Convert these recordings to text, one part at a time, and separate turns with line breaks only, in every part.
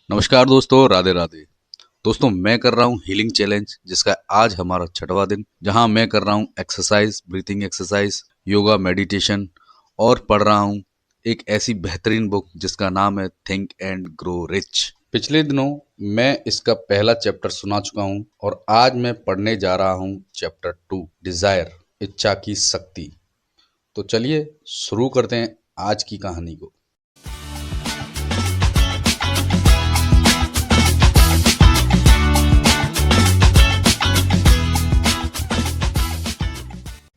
नमस्कार दोस्तों, राधे राधे। दोस्तों, मैं कर रहा हूँ हीलिंग चैलेंज, जिसका आज हमारा 6वां दिन, जहाँ मैं कर रहा हूँ exercise, breathing exercise, yoga, meditation और पढ़ रहा हूँ एक ऐसी बेहतरीन बुक जिसका नाम है थिंक एंड ग्रो रिच। पिछले दिनों मैं इसका पहला चैप्टर सुना चुका हूँ और आज मैं पढ़ने जा रहा हूँ चैप्टर 2, डिजायर, इच्छा की शक्ति। तो चलिए शुरू करते हैं आज की कहानी को।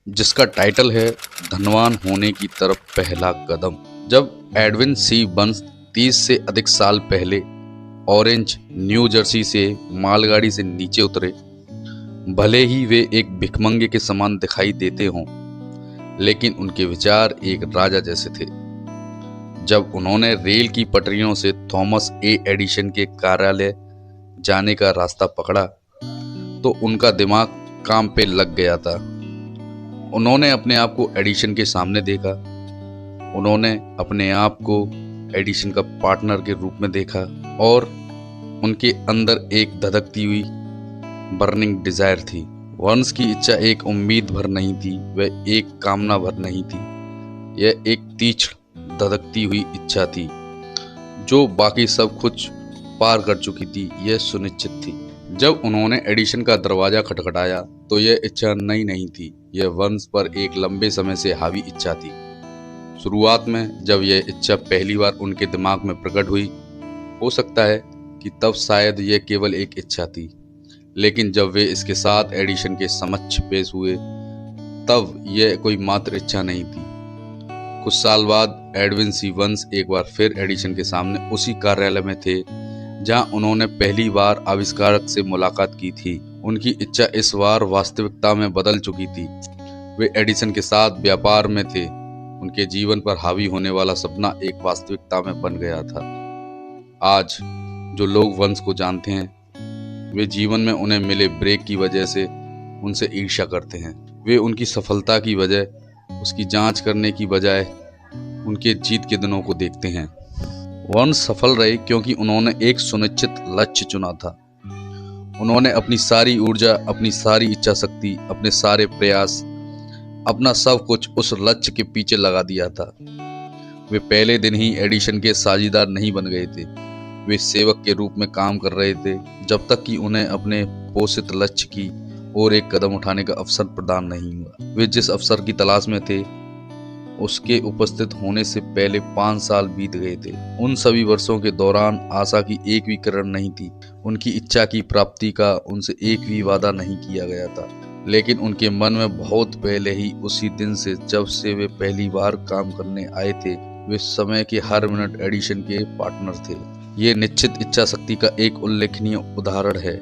जिसका टाइटल है धनवान होने की तरफ पहला कदम। जब एडविन सी बंस 30 से अधिक साल पहले ऑरेंज, न्यू जर्सी से मालगाड़ी से नीचे उतरे, भले ही वे एक भिखमंगे के समान दिखाई देते हों, लेकिन उनके विचार एक राजा जैसे थे। जब उन्होंने रेल की पटरियों से थॉमस ए एडिशन के कार्यालय जाने का रास्ता पकड़ा तो उनका दिमाग काम पे लग गया था। उन्होंने अपने आप को एडिशन के सामने देखा। उन्होंने अपने आप को एडिशन का पार्टनर के रूप में देखा और उनके अंदर एक धधकती हुई बर्निंग डिजायर थी। वंश की इच्छा एक उम्मीद भर नहीं थी, वह एक कामना भर नहीं थी। यह एक तीक्ष्ण धधकती हुई इच्छा थी जो बाकी सब कुछ पार कर चुकी थी। यह सुनिश्चित थी। जब उन्होंने एडिशन का दरवाजा खटखटाया तो यह इच्छा नई नहीं थी, यह वंश पर एक लंबे समय से हावी इच्छा थी। शुरुआत में जब यह इच्छा पहली बार उनके दिमाग में प्रकट हुई, हो सकता है कि तब शायद यह केवल एक इच्छा थी, लेकिन जब वे इसके साथ एडिशन के समक्ष पेश हुए तब यह कोई मात्र इच्छा नहीं थी। कुछ साल बाद एडविन सी वंस एक बार फिर एडिशन के सामने उसी कार्यालय में थे जहां उन्होंने पहली बार आविष्कारक से मुलाकात की थी। उनकी इच्छा इस बार वास्तविकता में बदल चुकी थी। वे एडिसन के साथ व्यापार में थे। उनके जीवन पर हावी होने वाला सपना एक वास्तविकता में बन गया था। आज जो लोग वंश को जानते हैं, वे जीवन में उन्हें मिले ब्रेक की वजह से उनसे ईर्ष्या करते हैं। वे उनकी सफलता की वजह उसकी जांच करने की बजाय उनके जीत के दिनों को देखते हैं। वंश सफल रहे क्योंकि उन्होंने एक सुनिश्चित लक्ष्य चुना था। उन्होंने अपनी सारी ऊर्जा, अपनी सारी इच्छा शक्ति, अपने सारे प्रयास, अपना सब कुछ उस लक्ष्य के पीछे लगा दिया था। वे पहले दिन ही एडिशन के साझीदार नहीं बन गए थे। वे सेवक के रूप में काम कर रहे थे जब तक कि उन्हें अपने पोषित लक्ष्य की ओर एक कदम उठाने का अवसर प्रदान नहीं हुआ। वे जिस अवसर की तलाश में थे उसके उपस्थित होने से पहले 5 साल बीत गए थे। उन सभी वर्षों के दौरान आशा की एक भी किरण नहीं थी। उनकी इच्छा की प्राप्ति का उनसे एक भी वादा नहीं किया गया था, लेकिन उनके मन में बहुत पहले ही, उसी दिन से जब से वे पहली बार काम करने आए थे, वे समय के हर मिनट एडिशन के पार्टनर थे। ये निश्चित इच्छा शक्ति का एक उल्लेखनीय उदाहरण है।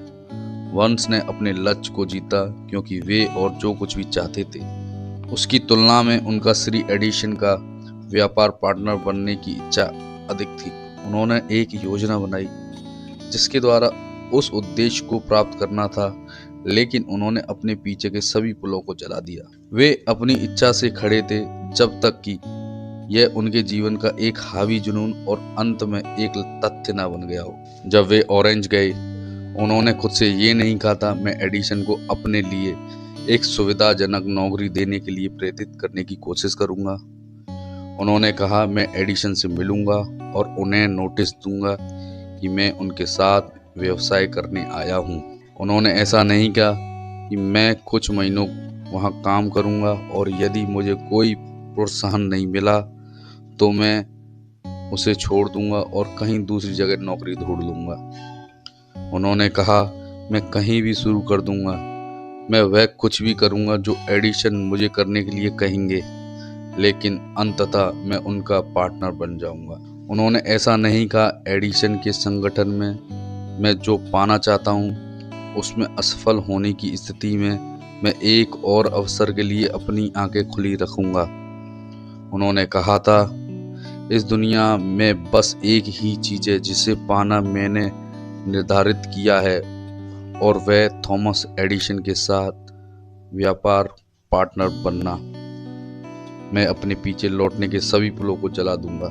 वंश ने अपने लक्ष्य को जीता क्योंकि वे और जो कुछ भी चाहते थे उसकी तुलना में उनका श्री एडिशन का व्यापार पार्टनर बनने की इच्छा अधिक थी। उन्होंने एक योजना बनाई जिसके द्वारा उस उद्देश्य को प्राप्त करना था, लेकिन उन्होंने अपने पीछे के सभी पुलों को जला दिया। वे अपनी इच्छा से खड़े थे जब तक कि यह उनके जीवन का एक हावी जुनून और अंत में एक तथ्य न बन गया हो। जब वे ऑरेंज गए, उन्होंने खुद से ये नहीं कहा था मैं एडिशन को अपने लिए एक सुविधाजनक नौकरी देने के लिए प्रेरित करने की कोशिश करूंगा। उन्होंने कहा मैं एडिशन से मिलूंगा और उन्हें नोटिस दूंगा कि मैं उनके साथ व्यवसाय करने आया हूं। उन्होंने ऐसा नहीं कहा कि मैं कुछ महीनों वहां काम करूंगा और यदि मुझे कोई प्रोत्साहन नहीं मिला तो मैं उसे छोड़ दूंगा और कहीं दूसरी जगह नौकरी ढूंढ लूंगा। उन्होंने कहा मैं कहीं भी शुरू कर दूंगा, मैं वह कुछ भी करूंगा जो एडिशन मुझे करने के लिए कहेंगे, लेकिन अंततः मैं उनका पार्टनर बन जाऊंगा। उन्होंने ऐसा नहीं कहा एडिशन के संगठन में मैं जो पाना चाहता हूं उसमें असफल होने की स्थिति में मैं एक और अवसर के लिए अपनी आंखें खुली रखूंगा। उन्होंने कहा था इस दुनिया में बस एक ही चीज है जिसे पाना मैंने निर्धारित किया है और वह थॉमस एडिशन के साथ व्यापार पार्टनर बनना। मैं अपने पीछे लौटने के सभी पुलों को जला दूंगा,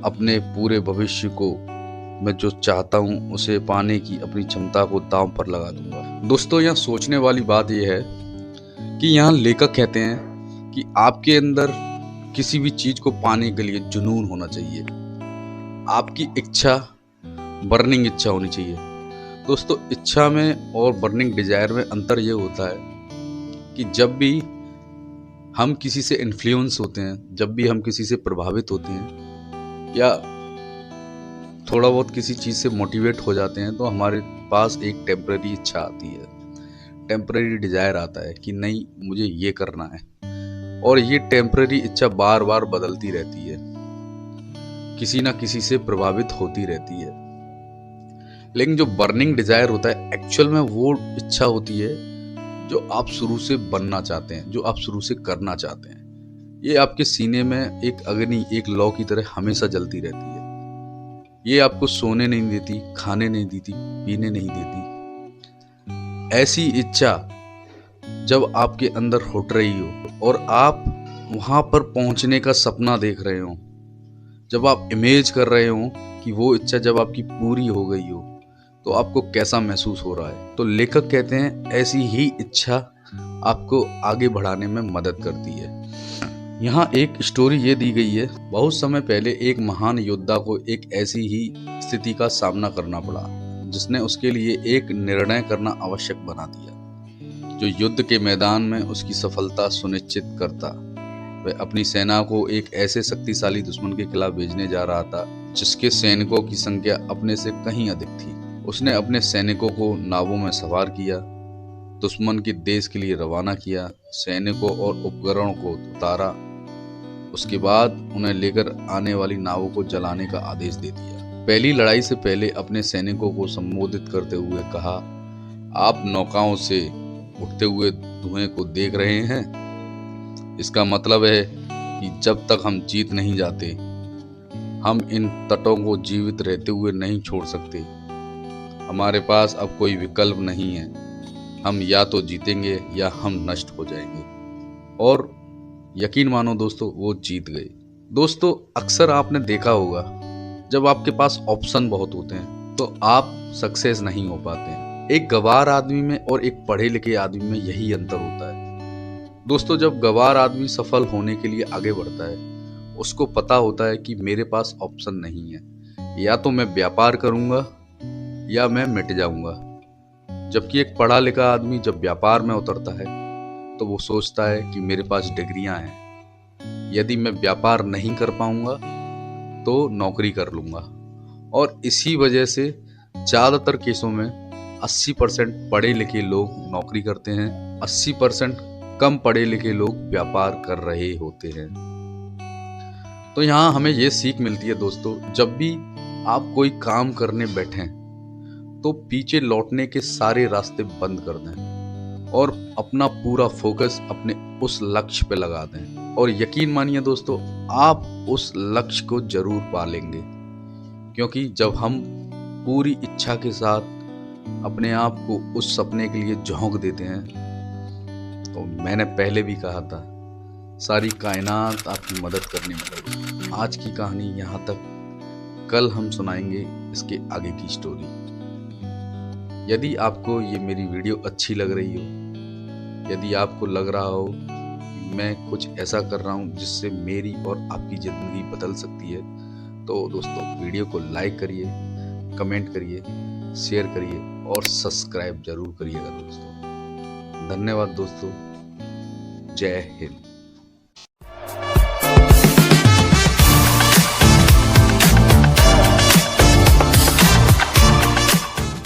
अपने पूरे भविष्य को मैं जो चाहता हूँ उसे पाने की अपनी क्षमता को दांव पर लगा दूंगा। दोस्तों, यहाँ सोचने वाली बात यह है कि यहाँ लेखक कहते हैं कि आपके अंदर किसी भी चीज को पाने के लिए जुनून होना चाहिए, आपकी इच्छा, बर्निंग इच्छा होनी चाहिए। दोस्तों, इच्छा में और बर्निंग डिजायर में अंतर ये होता है कि जब भी हम किसी से इन्फ्लुएंस होते हैं, जब भी हम किसी से प्रभावित होते हैं या थोड़ा बहुत किसी चीज़ से मोटिवेट हो जाते हैं, तो हमारे पास एक टेम्पररी इच्छा आती है, टेम्पररी डिजायर आता है कि नहीं, मुझे ये करना है। और ये टेम्पररी इच्छा बार बार बदलती रहती है, किसी ना किसी से प्रभावित होती रहती है। लेकिन जो बर्निंग डिजायर होता है, एक्चुअल में वो इच्छा होती है जो आप शुरू से बनना चाहते हैं, जो आप शुरू से करना चाहते हैं। ये आपके सीने में एक अग्नि, एक लौ की तरह हमेशा जलती रहती है। ये आपको सोने नहीं देती, खाने नहीं देती, पीने नहीं देती। ऐसी इच्छा जब आपके अंदर उठ रही हो और आप वहां पर पहुंचने का सपना देख रहे हो, जब आप इमेज कर रहे हो कि वो इच्छा जब आपकी पूरी हो गई हो, तो आपको कैसा महसूस हो रहा है। तो लेखक कहते हैं ऐसी ही इच्छा आपको आगे बढ़ाने में मदद करती है। यहाँ एक स्टोरी ये दी गई है, बहुत समय पहले एक महान योद्धा को एक ऐसी ही स्थिति का सामना करना पड़ा, जिसने उसके लिए एक निर्णय करना आवश्यक बना दिया, जो युद्ध के मैदान में उसकी सफलता सुनिश्चित करता। वह अपनी सेना को एक ऐसे शक्तिशाली दुश्मन के खिलाफ भेजने जा रहा था, जिसके सैनिकों की संख्या अपने से कहीं अधिक थी। उसने अपने सैनिकों को नावों में सवार किया, दुश्मन के देश के लिए रवाना किया, सैनिकों और उपकरणों को उतारा। उसके बाद उन्हें लेकर आने वाली नावों को जलाने का आदेश दे दिया। पहली लड़ाई से पहले अपने सैनिकों को संबोधित करते हुए कहा, आप नौकाओं से उठते हुए धुएं को देख रहे हैं। इसका मतलब है कि जब तक हम जीत नहीं जाते, हम इन तटों को जीवित रहते हुए नहीं छोड़ सकते। हमारे पास अब कोई विकल्प नहीं है, हम या तो जीतेंगे या हम नष्ट हो जाएंगे। और यकीन मानो दोस्तों, वो जीत गए। दोस्तों, अक्सर आपने देखा होगा, जब आपके पास ऑप्शन बहुत होते हैं तो आप सक्सेस नहीं हो पाते हैं। एक गवार आदमी में और एक पढ़े लिखे आदमी में यही अंतर होता है। दोस्तों, जब गवार आदमी सफल होने के लिए आगे बढ़ता है, उसको पता होता है कि मेरे पास ऑप्शन नहीं है, या तो मैं व्यापार करूंगा या मैं मिट जाऊंगा। जबकि एक पढ़ा लिखा आदमी जब व्यापार में उतरता है तो वो सोचता है कि मेरे पास डिग्रियां हैं, यदि मैं व्यापार नहीं कर पाऊंगा तो नौकरी कर लूंगा। और इसी वजह से ज़्यादातर केसों में 80% पढ़े लिखे लोग नौकरी करते हैं, 80% कम पढ़े लिखे लोग व्यापार कर रहे होते हैं। तो यहाँ हमें ये सीख मिलती है दोस्तों, जब भी आप कोई काम करने बैठें तो पीछे लौटने के सारे रास्ते बंद कर दें और अपना पूरा फोकस अपने उस लक्ष्य पे लगा दें। और यकीन मानिए दोस्तों, आप उस लक्ष्य को जरूर पा लेंगे, क्योंकि जब हम पूरी इच्छा के साथ अपने आप को उस सपने के लिए झोंक देते हैं, तो मैंने पहले भी कहा था, सारी कायनात आपकी मदद करने में लगी। आज की कहानी यहाँ तक, कल हम सुनाएंगे इसके आगे की स्टोरी। यदि आपको ये मेरी वीडियो अच्छी लग रही हो, यदि आपको लग रहा हो कि मैं कुछ ऐसा कर रहा हूँ जिससे मेरी और आपकी ज़िंदगी बदल सकती है, तो दोस्तों वीडियो को लाइक करिए, कमेंट करिए, शेयर करिए और सब्सक्राइब जरूर करिएगा दोस्तों। धन्यवाद दोस्तों। जय हिंद।